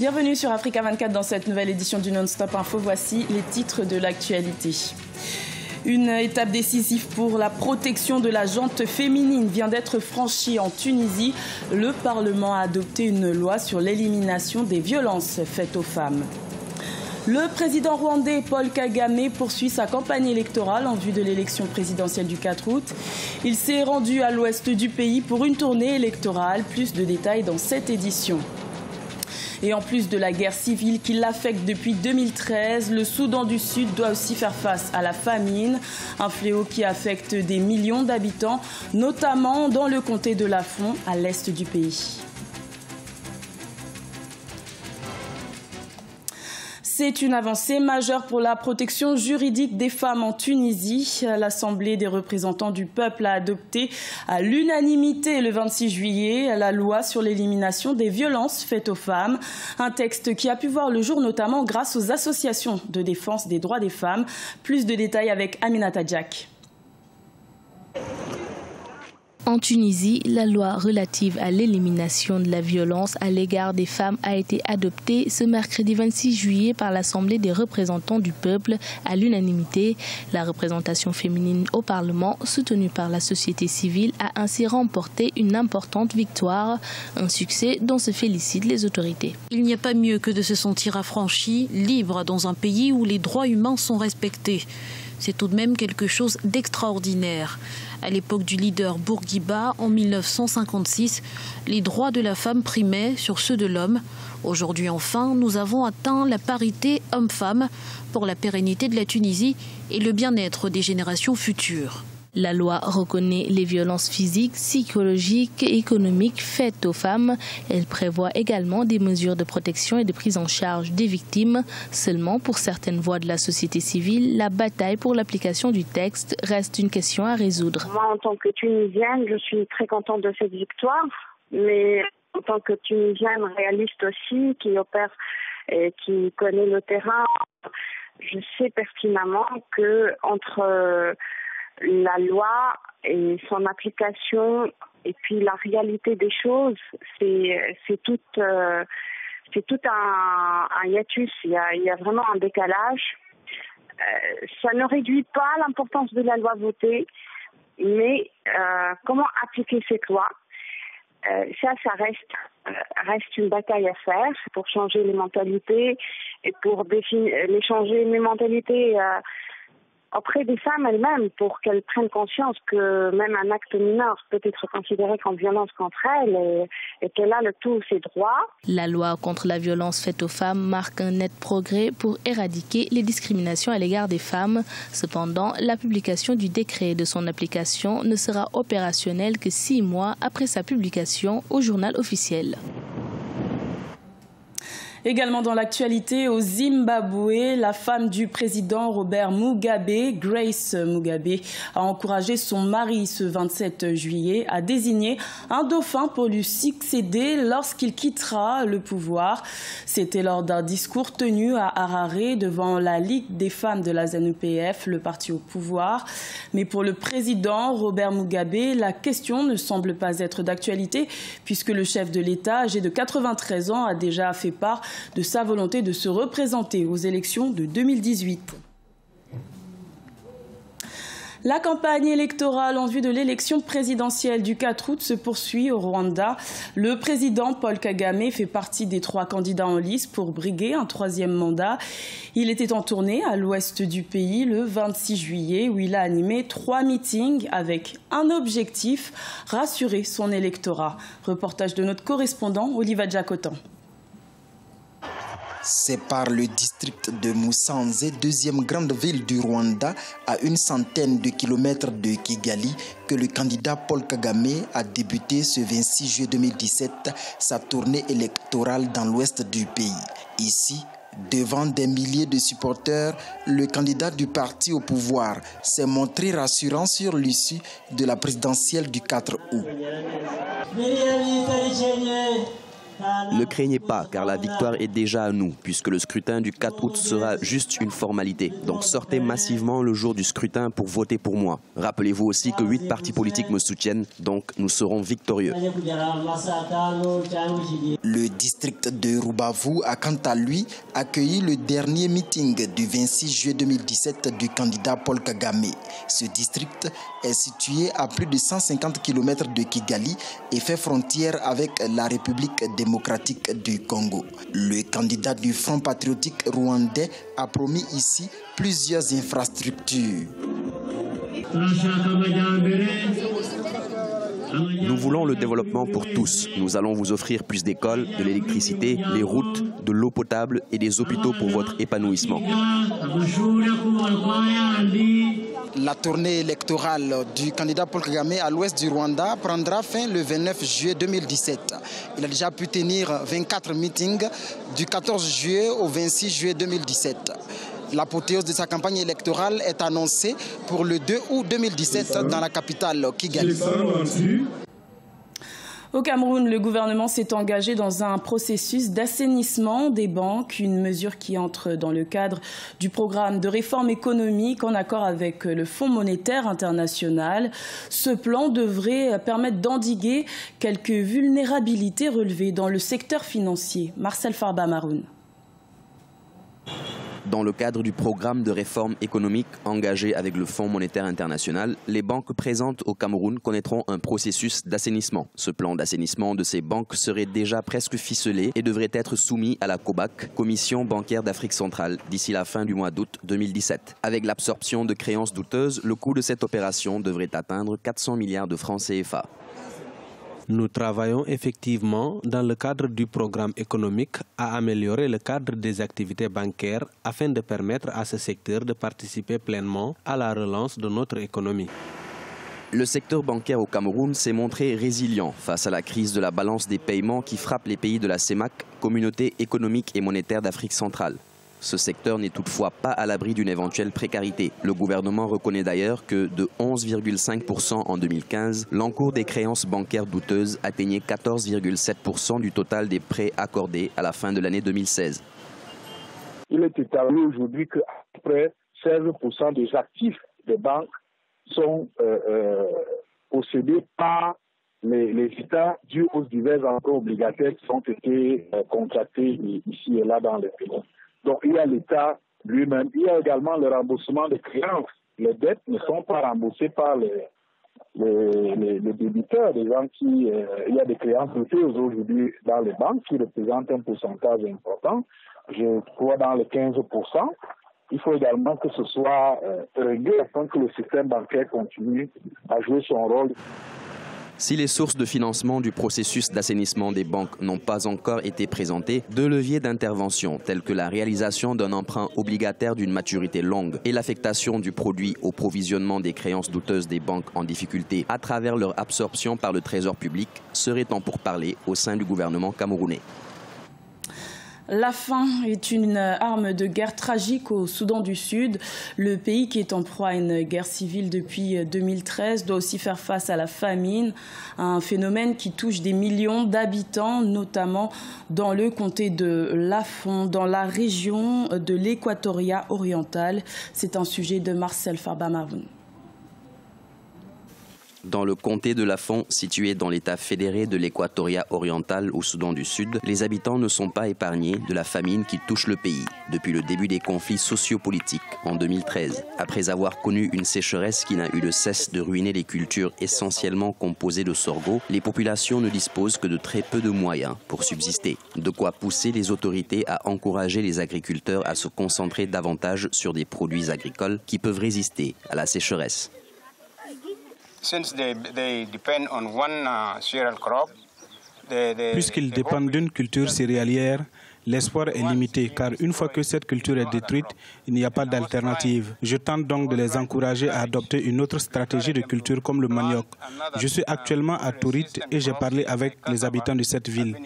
Bienvenue sur Africa 24 dans cette nouvelle édition du Non-Stop Info. Voici les titres de l'actualité. Une étape décisive pour la protection de la gente féminine vient d'être franchie en Tunisie. Le Parlement a adopté une loi sur l'élimination des violences faites aux femmes. Le président rwandais Paul Kagame poursuit sa campagne électorale en vue de l'élection présidentielle du 4 août. Il s'est rendu à l'ouest du pays pour une tournée électorale. Plus de détails dans cette édition. Et en plus de la guerre civile qui l'affecte depuis 2013, le Soudan du Sud doit aussi faire face à la famine, un fléau qui affecte des millions d'habitants, notamment dans le comté de Lafon, à l'est du pays. C'est une avancée majeure pour la protection juridique des femmes en Tunisie. L'Assemblée des représentants du peuple a adopté à l'unanimité le 26 juillet la loi sur l'élimination des violences faites aux femmes. Un texte qui a pu voir le jour notamment grâce aux associations de défense des droits des femmes. Plus de détails avec Aminata Diak. En Tunisie, la loi relative à l'élimination de la violence à l'égard des femmes a été adoptée ce mercredi 26 juillet par l'Assemblée des représentants du peuple à l'unanimité. La représentation féminine au Parlement, soutenue par la société civile, a ainsi remporté une importante victoire, un succès dont se félicitent les autorités. Il n'y a pas mieux que de se sentir affranchi, libre dans un pays où les droits humains sont respectés. C'est tout de même quelque chose d'extraordinaire. À l'époque du leader Bourguiba, en 1956, les droits de la femme primaient sur ceux de l'homme. Aujourd'hui, enfin, nous avons atteint la parité homme-femme pour la pérennité de la Tunisie et le bien-être des générations futures. La loi reconnaît les violences physiques, psychologiques et économiques faites aux femmes. Elle prévoit également des mesures de protection et de prise en charge des victimes. Seulement, pour certaines voix de la société civile, la bataille pour l'application du texte reste une question à résoudre. Moi, en tant que Tunisienne, je suis très contente de cette victoire, mais en tant que Tunisienne réaliste aussi, qui opère et qui connaît le terrain, je sais pertinemment que entre la loi et son application et puis la réalité des choses, c'est tout un hiatus, il y a vraiment un décalage. Ça ne réduit pas l'importance de la loi votée, mais comment appliquer cette loi, ça reste une bataille à faire pour changer les mentalités et pour changer les mentalités auprès des femmes elles-mêmes, pour qu'elles prennent conscience que même un acte mineur peut être considéré comme violence contre elles et qu'elle a tous ses droits. La loi contre la violence faite aux femmes marque un net progrès pour éradiquer les discriminations à l'égard des femmes. Cependant, la publication du décret et de son application ne sera opérationnelle que 6 mois après sa publication au journal officiel. Également dans l'actualité, au Zimbabwe, la femme du président Robert Mugabe, Grace Mugabe, a encouragé son mari ce 27 juillet à désigner un dauphin pour lui succéder lorsqu'il quittera le pouvoir. C'était lors d'un discours tenu à Harare devant la Ligue des femmes de la ZANU-PF, le parti au pouvoir. Mais pour le président Robert Mugabe, la question ne semble pas être d'actualité puisque le chef de l'État, âgé de 93 ans, a déjà fait part de sa volonté de se représenter aux élections de 2018. La campagne électorale en vue de l'élection présidentielle du 4 août se poursuit au Rwanda. Le président Paul Kagame fait partie des 3 candidats en lice pour briguer un 3e mandat. Il était en tournée à l'ouest du pays le 26 juillet où il a animé 3 meetings avec un objectif, rassurer son électorat. Reportage de notre correspondant Oliva Jacotan. C'est par le district de Musanze, 2e grande ville du Rwanda, à une centaine de kilomètres de Kigali, que le candidat Paul Kagame a débuté ce 26 juillet 2017 sa tournée électorale dans l'ouest du pays. Ici, devant des milliers de supporters, le candidat du parti au pouvoir s'est montré rassurant sur l'issue de la présidentielle du 4 août. Ne craignez pas, car la victoire est déjà à nous, puisque le scrutin du 4 août sera juste une formalité. Donc sortez massivement le jour du scrutin pour voter pour moi. Rappelez-vous aussi que 8 partis politiques me soutiennent, donc nous serons victorieux. Le district de Rubavu a quant à lui accueilli le dernier meeting du 26 juillet 2017 du candidat Paul Kagame. Ce district est situé à plus de 150 km de Kigali et fait frontière avec la République démocratique du Congo. Le candidat du Front patriotique rwandais a promis ici plusieurs infrastructures. Nous voulons le développement pour tous. Nous allons vous offrir plus d'écoles, de l'électricité, des routes, de l'eau potable et des hôpitaux pour votre épanouissement. La tournée électorale du candidat Paul Kagame à l'ouest du Rwanda prendra fin le 29 juillet 2017. Il a déjà pu tenir 24 meetings du 14 juillet au 26 juillet 2017. L'apothéose de sa campagne électorale est annoncée pour le 2 août 2017 dans la capitale Kigali. Au Cameroun, le gouvernement s'est engagé dans un processus d'assainissement des banques, une mesure qui entre dans le cadre du programme de réforme économique en accord avec le Fonds monétaire international. Ce plan devrait permettre d'endiguer quelques vulnérabilités relevées dans le secteur financier. Marcel Farba-Maroun. Dans le cadre du programme de réforme économique engagé avec le Fonds monétaire international, les banques présentes au Cameroun connaîtront un processus d'assainissement. Ce plan d'assainissement de ces banques serait déjà presque ficelé et devrait être soumis à la COBAC, Commission bancaire d'Afrique centrale, d'ici la fin du mois d'août 2017. Avec l'absorption de créances douteuses, le coût de cette opération devrait atteindre 400 milliards de francs CFA. Nous travaillons effectivement dans le cadre du programme économique à améliorer le cadre des activités bancaires afin de permettre à ce secteur de participer pleinement à la relance de notre économie. Le secteur bancaire au Cameroun s'est montré résilient face à la crise de la balance des paiements qui frappe les pays de la CEMAC, Communauté économique et monétaire d'Afrique centrale. Ce secteur n'est toutefois pas à l'abri d'une éventuelle précarité. Le gouvernement reconnaît d'ailleurs que de 11,5% en 2015, l'encours des créances bancaires douteuses atteignait 14,7% du total des prêts accordés à la fin de l'année 2016. Il est établi aujourd'hui qu'à peu près 16% des actifs des banques sont possédés par les États dus aux divers emprunts obligataires qui ont été contractés ici et là dans le pays. Donc il y a l'État lui-même, il y a également le remboursement des créances. Les dettes ne sont pas remboursées par les débiteurs, des gens qui... il y a des créances notées aujourd'hui dans les banques qui représentent un pourcentage important, je crois dans les 15%. Il faut également que ce soit réglé afin que le système bancaire continue à jouer son rôle. Si les sources de financement du processus d'assainissement des banques n'ont pas encore été présentées, deux leviers d'intervention tels que la réalisation d'un emprunt obligataire d'une maturité longue et l'affectation du produit au provisionnement des créances douteuses des banques en difficulté à travers leur absorption par le Trésor public seraient en pourparlers au sein du gouvernement camerounais. La faim est une arme de guerre tragique au Soudan du Sud. Le pays, qui est en proie à une guerre civile depuis 2013, doit aussi faire face à la famine, un phénomène qui touche des millions d'habitants, notamment dans le comté de Lafon, dans la région de l'Équatoria oriental. C'est un sujet de Marcel Farba-Maroun. Dans le comté de Lafon, situé dans l'État fédéré de l'Équatoria oriental au Soudan du Sud, les habitants ne sont pas épargnés de la famine qui touche le pays depuis le début des conflits sociopolitiques en 2013. Après avoir connu une sécheresse qui n'a eu de cesse de ruiner les cultures essentiellement composées de sorgho, les populations ne disposent que de très peu de moyens pour subsister. De quoi pousser les autorités à encourager les agriculteurs à se concentrer davantage sur des produits agricoles qui peuvent résister à la sécheresse. Puisqu'ils dépendent d'une culture céréalière, l'espoir est limité car une fois que cette culture est détruite, il n'y a pas d'alternative. Je tente donc de les encourager à adopter une autre stratégie de culture comme le manioc. Je suis actuellement à Tourit et j'ai parlé avec les habitants de cette ville.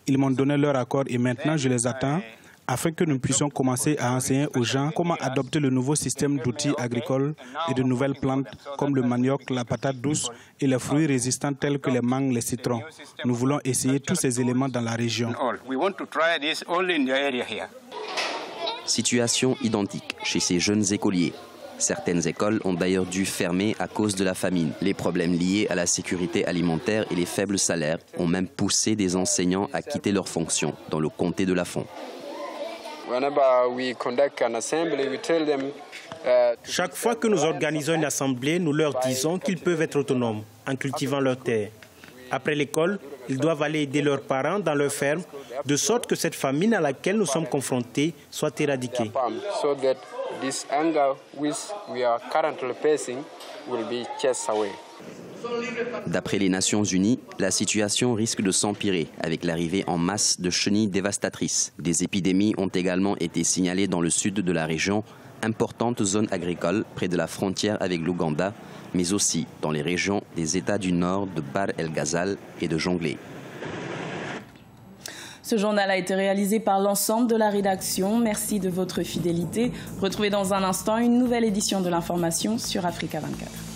Ils m'ont donné leur accord et maintenant je les attends afin que nous puissions commencer à enseigner aux gens comment adopter le nouveau système d'outils agricoles et de nouvelles plantes comme le manioc, la patate douce et les fruits résistants tels que les mangues, les citrons. Nous voulons essayer tous ces éléments dans la région. Situation identique chez ces jeunes écoliers. Certaines écoles ont d'ailleurs dû fermer à cause de la famine. Les problèmes liés à la sécurité alimentaire et les faibles salaires ont même poussé des enseignants à quitter leurs fonctions dans le comté de Lafon. Chaque fois que nous organisons une assemblée, nous leur disons qu'ils peuvent être autonomes en cultivant leurs terres. Après l'école, ils doivent aller aider leurs parents dans leurs fermes, de sorte que cette famine à laquelle nous sommes confrontés soit éradiquée. D'après les Nations Unies, la situation risque de s'empirer avec l'arrivée en masse de chenilles dévastatrices. Des épidémies ont également été signalées dans le sud de la région, importante zone agricole près de la frontière avec l'Ouganda, mais aussi dans les régions des États du nord de Bahr el Ghazal et de Jonglei. Ce journal a été réalisé par l'ensemble de la rédaction. Merci de votre fidélité. Retrouvez dans un instant une nouvelle édition de l'information sur Africa 24.